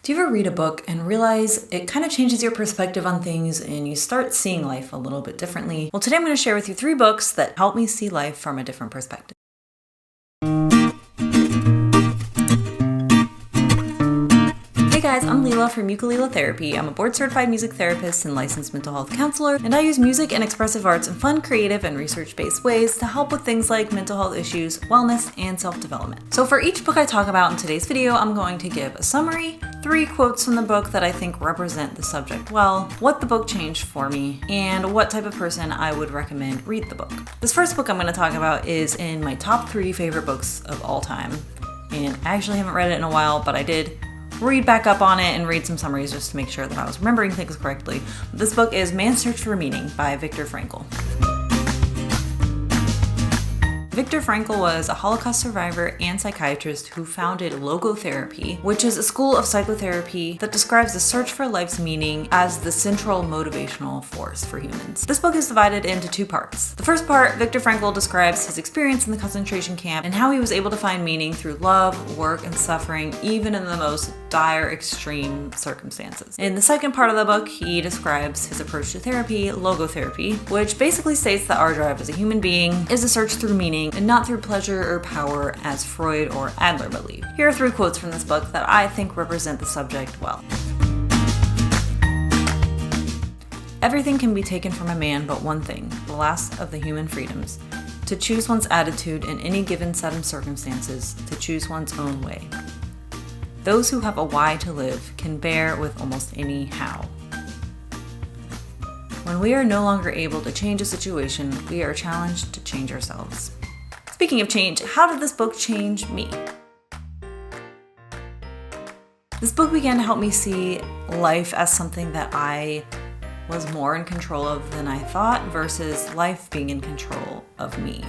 Do you ever read a book and realize it kind of changes your perspective on things and you start seeing life a little bit differently? Well, today I'm going to share with you 3 books that help me see life from a different perspective. Hey guys, I'm Leela from Uku-Lela Therapy. I'm a board-certified music therapist and licensed mental health counselor, and I use music and expressive arts in fun, creative, and research-based ways to help with things like mental health issues, wellness, and self-development. So for each book I talk about in today's video, I'm going to give a summary, 3 quotes from the book that I think represent the subject well, what the book changed for me, and what type of person I would recommend read the book. This first book I'm going to talk about is in my top 3 favorite books of all time, and I actually haven't read it in a while, but I did read back up on it and read some summaries just to make sure that I was remembering things correctly. This book is Man's Search for Meaning by Viktor Frankl. Viktor Frankl was a Holocaust survivor and psychiatrist who founded logotherapy, which is a school of psychotherapy that describes the search for life's meaning as the central motivational force for humans. This book is divided into 2 parts. The first part, Viktor Frankl describes his experience in the concentration camp and how he was able to find meaning through love, work, and suffering, even in the most dire, extreme circumstances. In the second part of the book, he describes his approach to therapy, logotherapy, which basically states that our drive as a human being is a search through meaning and not through pleasure or power as Freud or Adler believed. Here are 3 quotes from this book that I think represent the subject well. Everything can be taken from a man but one thing, the last of the human freedoms, to choose one's attitude in any given set of circumstances, to choose one's own way. Those who have a why to live can bear with almost any how. When we are no longer able to change a situation, we are challenged to change ourselves. Speaking of change, how did this book change me? This book began to help me see life as something that I was more in control of than I thought versus life being in control of me.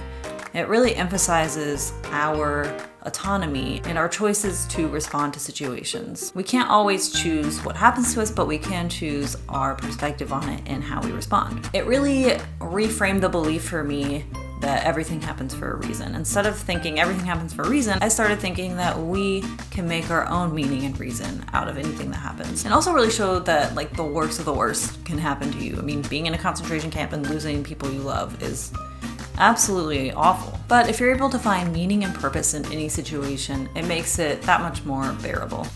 It really emphasizes our autonomy and our choices to respond to situations. We can't always choose what happens to us, but we can choose our perspective on it and how we respond. It really reframed the belief for me that everything happens for a reason. Instead of thinking everything happens for a reason, I started thinking that we can make our own meaning and reason out of anything that happens. And also really showed that like the worst of the worst can happen to you. I mean, being in a concentration camp and losing people you love is absolutely awful. But if you're able to find meaning and purpose in any situation, it makes it that much more bearable.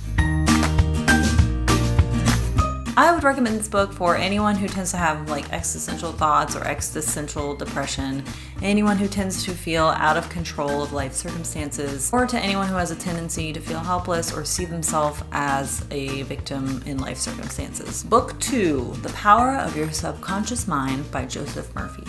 I would recommend this book for anyone who tends to have like existential thoughts or existential depression, anyone who tends to feel out of control of life circumstances, or to anyone who has a tendency to feel helpless or see themselves as a victim in life circumstances. Book 2, The Power of Your Subconscious Mind by Joseph Murphy.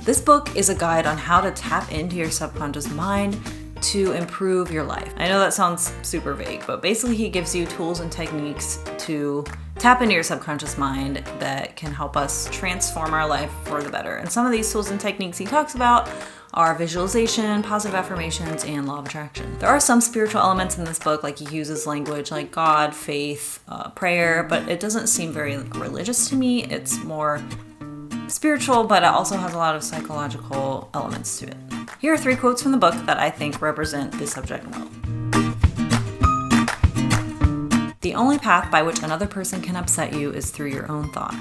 This book is a guide on how to tap into your subconscious mind to improve your life. I know that sounds super vague, but basically he gives you tools and techniques to tap into your subconscious mind that can help us transform our life for the better. And some of these tools and techniques he talks about are visualization, positive affirmations, and law of attraction. There are some spiritual elements in this book, like he uses language like God, faith, prayer, but it doesn't seem very religious to me. It's more spiritual, but it also has a lot of psychological elements to it. Here are 3 quotes from the book that I think represent this subject well. The only path by which another person can upset you is through your own thought.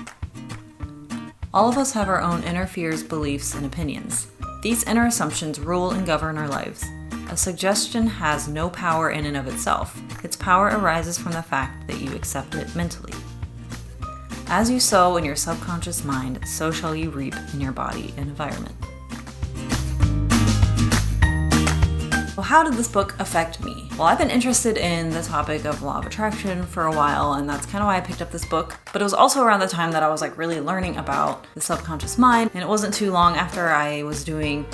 All of us have our own inner fears, beliefs, and opinions. These inner assumptions rule and govern our lives. A suggestion has no power in and of itself. Its power arises from the fact that you accept it mentally. As you sow in your subconscious mind, so shall you reap in your body and environment. Well, how did this book affect me? Well, I've been interested in the topic of law of attraction for a while, and that's kind of why I picked up this book. But it was also around the time that I was like really learning about the subconscious mind, and it wasn't too long after I was doing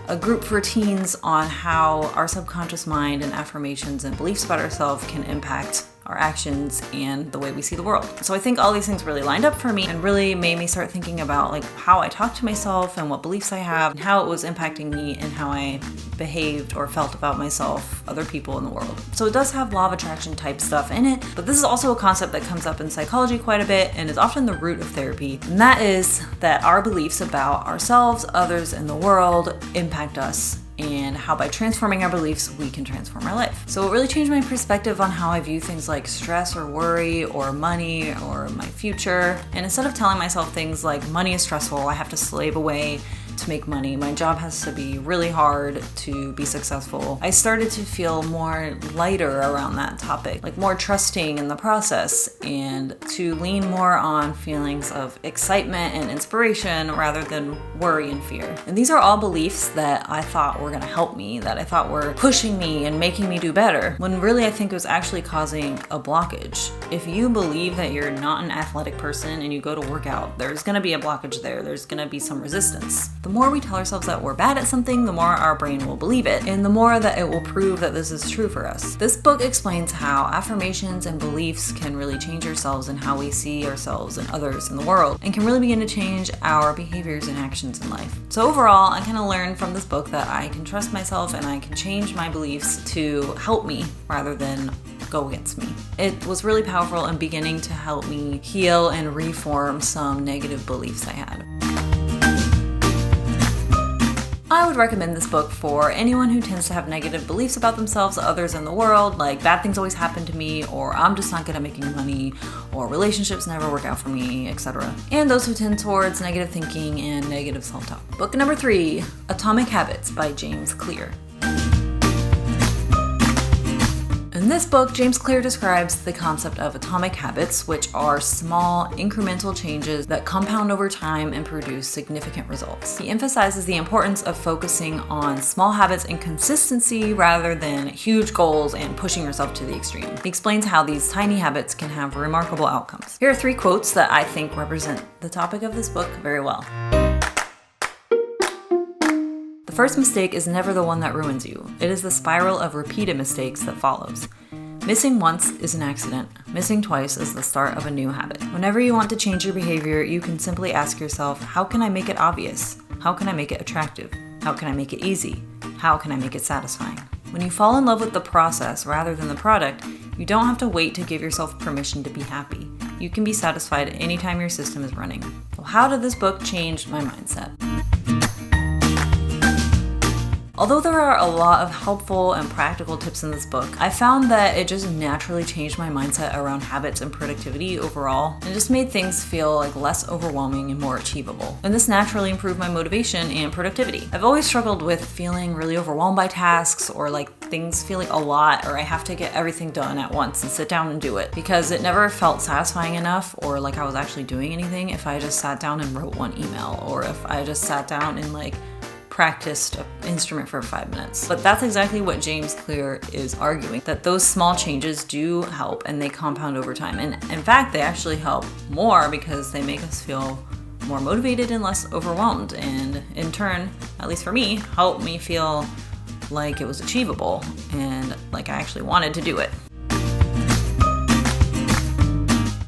a group for teens on how our subconscious mind and affirmations and beliefs about ourselves can impact our actions and the way we see the world. So I think all these things really lined up for me and really made me start thinking about like how I talk to myself and what beliefs I have and how it was impacting me and how I behaved or felt about myself, other people in the world. So it does have law of attraction type stuff in it, but this is also a concept that comes up in psychology quite a bit and is often the root of therapy. And that is that our beliefs about ourselves, others, and the world impact us and how by transforming our beliefs, we can transform our life. So it really changed my perspective on how I view things like stress or worry or money or my future. And instead of telling myself things like money is stressful, I have to slave away to make money, my job has to be really hard to be successful, I started to feel more lighter around that topic, like more trusting in the process, and to lean more on feelings of excitement and inspiration rather than worry and fear. And these are all beliefs that I thought were gonna help me, that I thought were pushing me and making me do better, when really I think it was actually causing a blockage. If you believe that you're not an athletic person and you go to work out, there's gonna be a blockage there, there's gonna be some resistance. The more we tell ourselves that we're bad at something, the more our brain will believe it, and the more that it will prove that this is true for us. This book explains how affirmations and beliefs can really change ourselves and how we see ourselves and others in the world, and can really begin to change our behaviors and actions in life. So overall, I kind of learned from this book that I can trust myself and I can change my beliefs to help me rather than go against me. It was really powerful in beginning to help me heal and reform some negative beliefs I had. I would recommend this book for anyone who tends to have negative beliefs about themselves, others in the world, like bad things always happen to me, or I'm just not good at making money, or relationships never work out for me, etc. And those who tend towards negative thinking and negative self-talk. Book number 3, Atomic Habits by James Clear. In this book, James Clear describes the concept of atomic habits, which are small, incremental changes that compound over time and produce significant results. He emphasizes the importance of focusing on small habits and consistency rather than huge goals and pushing yourself to the extreme. He explains how these tiny habits can have remarkable outcomes. Here are 3 quotes that I think represent the topic of this book very well. The first mistake is never the one that ruins you. It is the spiral of repeated mistakes that follows. Missing once is an accident. Missing twice is the start of a new habit. Whenever you want to change your behavior, you can simply ask yourself, how can I make it obvious? How can I make it attractive? How can I make it easy? How can I make it satisfying? When you fall in love with the process rather than the product, you don't have to wait to give yourself permission to be happy. You can be satisfied anytime your system is running. So how did this book change my mindset? Although there are a lot of helpful and practical tips in this book, I found that it just naturally changed my mindset around habits and productivity overall, and just made things feel like less overwhelming and more achievable. And this naturally improved my motivation and productivity. I've always struggled with feeling really overwhelmed by tasks, or like things feeling a lot, or I have to get everything done at once and sit down and do it, because it never felt satisfying enough or like I was actually doing anything if I just sat down and wrote one email, or if I just sat down and practiced an instrument for 5 minutes. But that's exactly what James Clear is arguing, that those small changes do help and they compound over time. And in fact, they actually help more because they make us feel more motivated and less overwhelmed. And in turn, at least for me, help me feel like it was achievable and like I actually wanted to do it.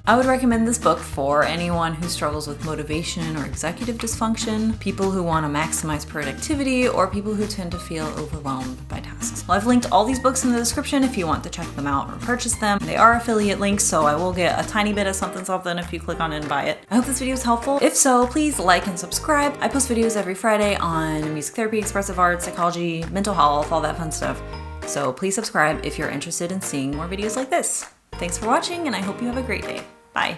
I would recommend this book for anyone who struggles with motivation or executive dysfunction, people who want to maximize productivity, or people who tend to feel overwhelmed by tasks. Well, I've linked all these books in the description if you want to check them out or purchase them. They are affiliate links, so I will get a tiny bit of something if you click on it and buy it. I hope this video is helpful. If so, please like and subscribe. I post videos every Friday on music therapy, expressive art, psychology, mental health, all that fun stuff. So please subscribe if you're interested in seeing more videos like this. Thanks for watching, and I hope you have a great day. Bye.